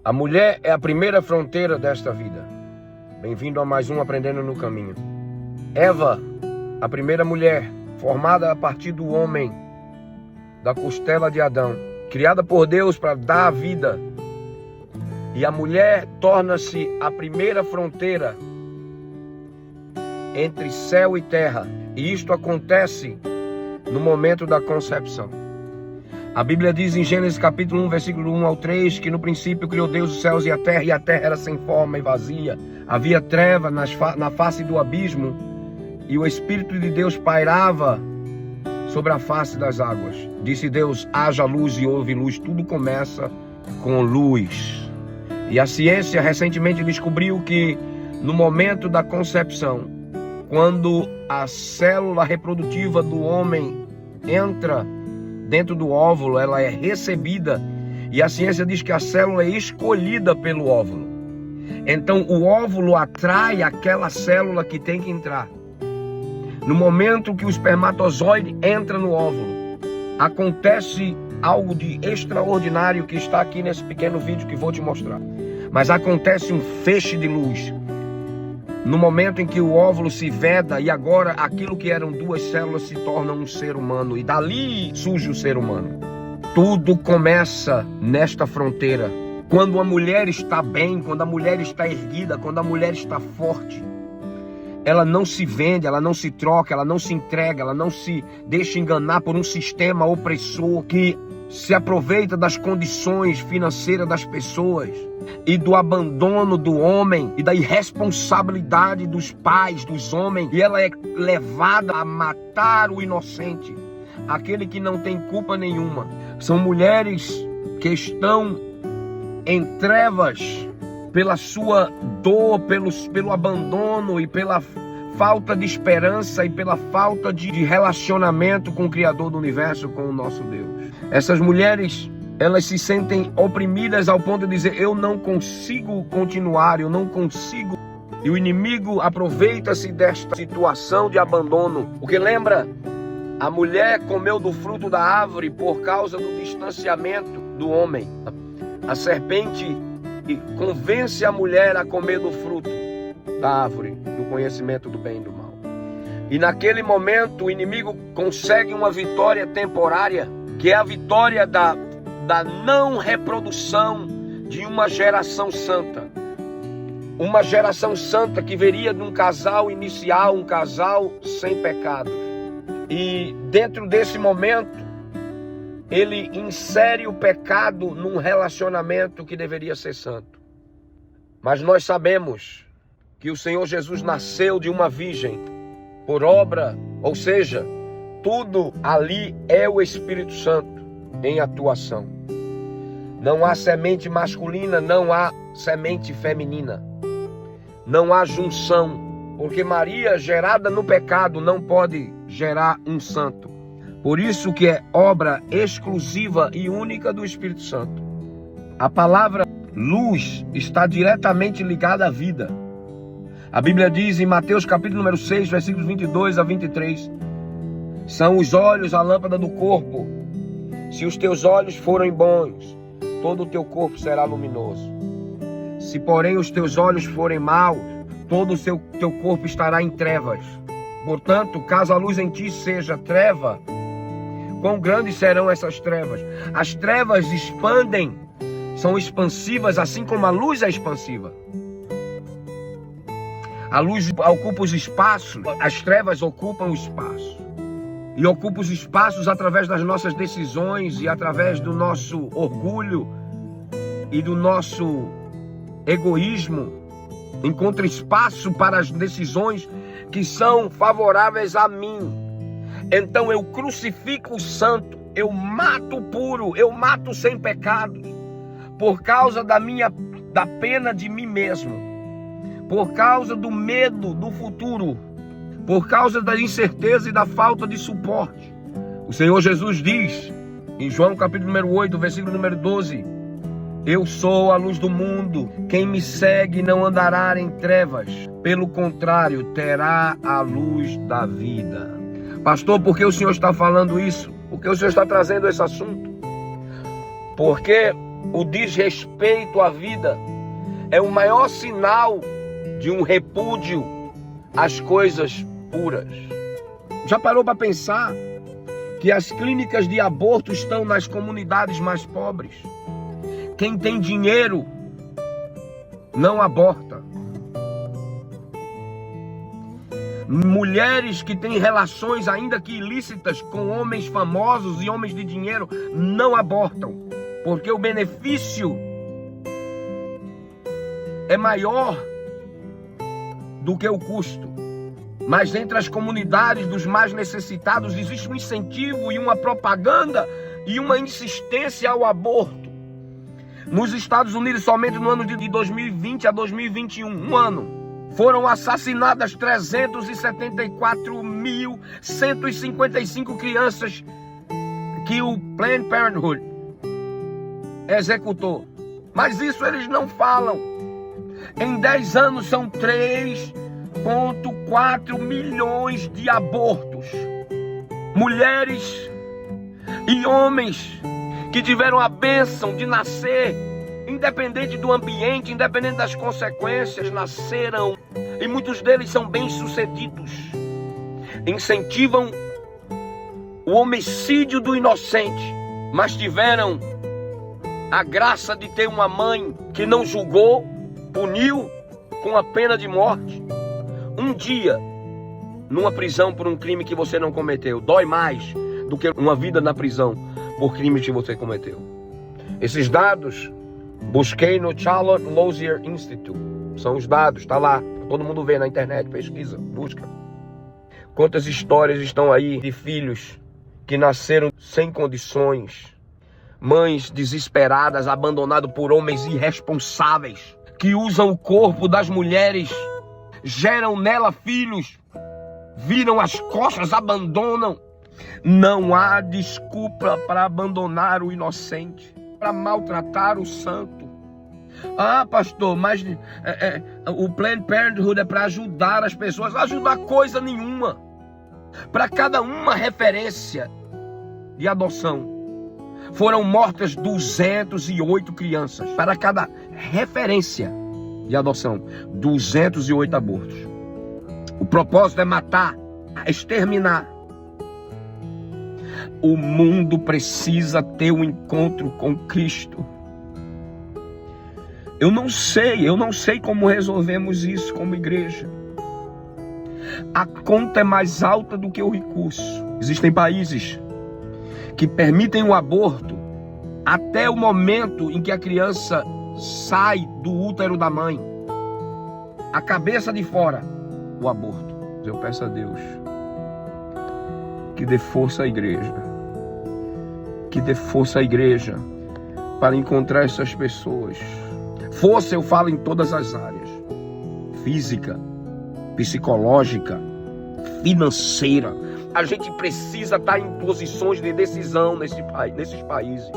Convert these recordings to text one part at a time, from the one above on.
A mulher é a primeira fronteira desta vida. Bem-vindo a mais um Aprendendo no Caminho. Eva, a primeira mulher, formada a partir do homem, da costela de Adão, criada por Deus para dar a vida. E a mulher torna-se a primeira fronteira entre céu e terra. E isto acontece no momento da concepção. A Bíblia diz em Gênesis capítulo 1, versículo 1 ao 3, que no princípio criou Deus os céus e a terra era sem forma e vazia. Havia treva na face do abismo, e o Espírito de Deus pairava sobre a face das águas. Disse Deus, haja luz, e houve luz. Tudo começa com luz. E a ciência recentemente descobriu que no momento da concepção, quando a célula reprodutiva do homem entra dentro do óvulo, ela é recebida, e a ciência diz que a célula é escolhida pelo óvulo. Então o óvulo atrai aquela célula que tem que entrar. No momento que o espermatozoide entra no óvulo, acontece algo de extraordinário que está aqui nesse pequeno vídeo que vou te mostrar. Mas acontece um feixe de luz. No momento em que o óvulo se veda, e agora aquilo que eram duas células se torna um ser humano, e dali surge o ser humano. Tudo começa nesta fronteira. Quando a mulher está bem, quando a mulher está erguida, quando a mulher está forte, ela não se vende, ela não se troca, ela não se entrega, ela não se deixa enganar por um sistema opressor que se aproveita das condições financeiras das pessoas e do abandono do homem e da irresponsabilidade dos pais, dos homens, e ela é levada a matar o inocente, aquele que não tem culpa nenhuma. São mulheres que estão em trevas pela sua dor, pelo abandono e pela falta de esperança e pela falta de relacionamento com o Criador do Universo, com o nosso Deus. Essas mulheres, elas se sentem oprimidas ao ponto de dizer, eu não consigo continuar, eu não consigo. E o inimigo aproveita-se desta situação de abandono. Porque lembra, a mulher comeu do fruto da árvore por causa do distanciamento do homem. A serpente convence a mulher a comer do fruto da árvore, do conhecimento do bem e do mal. E naquele momento o inimigo consegue uma vitória temporária, que é a vitória da não reprodução de uma geração santa. Uma geração santa que viria de um casal inicial, um casal sem pecado. E dentro desse momento, ele insere o pecado num relacionamento que deveria ser santo. Mas nós sabemos que o Senhor Jesus nasceu de uma virgem por obra, ou seja, tudo ali é o Espírito Santo em atuação. Não há semente masculina, não há semente feminina. Não há junção, porque Maria, gerada no pecado, não pode gerar um santo. Por isso que é obra exclusiva e única do Espírito Santo. A palavra luz está diretamente ligada à vida. A Bíblia diz em Mateus capítulo número 6, versículos 22 a 23, são os olhos a lâmpada do corpo. Se os teus olhos forem bons, todo o teu corpo será luminoso. Se porém os teus olhos forem maus, todo o teu corpo estará em trevas. Portanto, caso a luz em ti seja treva, quão grandes serão essas trevas? As trevas expandem, são expansivas, assim como a luz é expansiva. A luz ocupa os espaços, as trevas ocupam o espaço. E ocupa os espaços através das nossas decisões e através do nosso orgulho e do nosso egoísmo. Encontra espaço para as decisões que são favoráveis a mim. Então eu crucifico o santo, eu mato o puro, eu mato sem pecados, por causa da pena de mim mesmo, por causa do medo do futuro, por causa da incerteza e da falta de suporte. O Senhor Jesus diz, em João capítulo número 8, versículo número 12, eu sou a luz do mundo, quem me segue não andará em trevas, pelo contrário, terá a luz da vida. Pastor, por que o Senhor está falando isso? Por que o Senhor está trazendo esse assunto? Porque o desrespeito à vida é o maior sinal de um repúdio às coisas puras. Já parou para pensar que as clínicas de aborto estão nas comunidades mais pobres? Quem tem dinheiro não aborta. Mulheres que têm relações, ainda que ilícitas, com homens famosos e homens de dinheiro não abortam, porque o benefício é maior do que o custo. Mas entre as comunidades dos mais necessitados existe um incentivo e uma propaganda e uma insistência ao aborto. Nos Estados Unidos, somente no ano de 2020 a 2021, um ano, foram assassinadas 374.155 crianças que o Planned Parenthood executou. Mas isso eles não falam. Em 10 anos são 3,4 milhões de abortos. Mulheres e homens que tiveram a bênção de nascer, independente do ambiente, independente das consequências, nasceram. E muitos deles são bem-sucedidos. Incentivam o homicídio do inocente, mas tiveram a graça de ter uma mãe que não julgou, puniu com a pena de morte. Um dia numa prisão por um crime que você não cometeu dói mais do que uma vida na prisão por crimes que você cometeu. Esses dados busquei no Charlotte Lozier Institute. São os dados, está lá. Todo mundo vê na internet, pesquisa, busca. Quantas histórias estão aí de filhos que nasceram sem condições, mães desesperadas, abandonadas por homens irresponsáveis, que usam o corpo das mulheres, geram nela filhos, viram as costas, abandonam. Não há desculpa para abandonar o inocente, para maltratar o santo. Ah, pastor, mas o Planned Parenthood é para ajudar as pessoas. Ajudar coisa nenhuma. Para cada uma referência de adoção, foram mortas 208 crianças. Para cada referência de adoção, 208 abortos. O propósito é matar, exterminar. O mundo precisa ter um encontro com Cristo. Eu não sei como resolvemos isso como igreja. A conta é mais alta do que o recurso. Existem países que permitem o aborto até o momento em que a criança sai do útero da mãe. A cabeça de fora, o aborto. Eu peço a Deus que dê força à igreja. Que dê força à igreja para encontrar essas pessoas. Força eu falo em todas as áreas. Física, psicológica, financeira. A gente precisa estar em posições de decisão nesses países.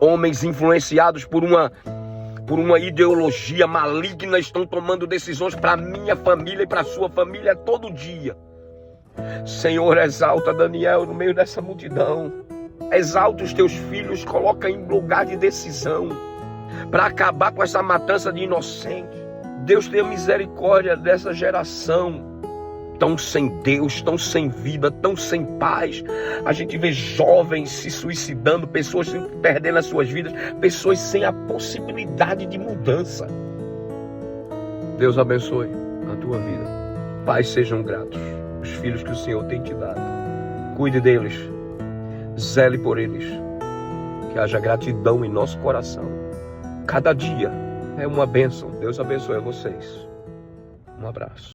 Homens influenciados por uma ideologia maligna estão tomando decisões para a minha família e para a sua família todo dia. Senhor, exalta Daniel no meio dessa multidão. Exalta os teus filhos, coloca em lugar de decisão para acabar com essa matança de inocentes. Deus tenha misericórdia dessa geração tão sem Deus, tão sem vida, tão sem paz. A gente vê jovens se suicidando, pessoas perdendo as suas vidas, pessoas sem a possibilidade de mudança. Deus abençoe a tua vida. Pais sejam gratos, os filhos que o Senhor tem te dado. Cuide deles, zele por eles, que haja gratidão em nosso coração. Cada dia é uma bênção. Deus abençoe a vocês. Um abraço.